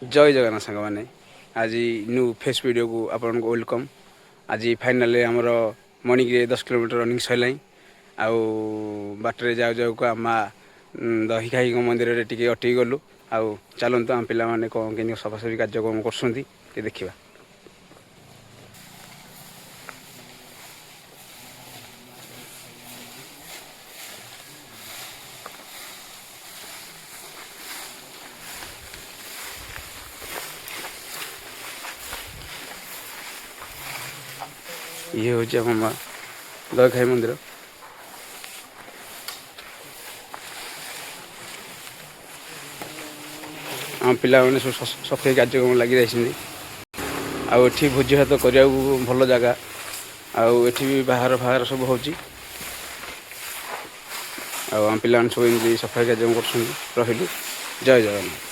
जय जगन्नाथ सांग मैंने आज न्यू फेस वीडियो को आपन को वेलकम। आज फाइनाल आमर मणिक 10 किलोमीटर रनिंग सरला आउ बाटर जाऊ जाऊ का आम दही खाई मंदिर में टी अटक गलु आउ चलतु आम पे कौन के सफासफी कार्यक्रम कर देखा। ये हूँ आम दही खाई मंदिर। आम पे सफाई कार्यक्रम लगी रही आठी भोजी भात करने भल जगह आठी भी बाहर बाहर सब हो आम पे सब सफाई कार्यक्रम कर। जय जगन्नाथ।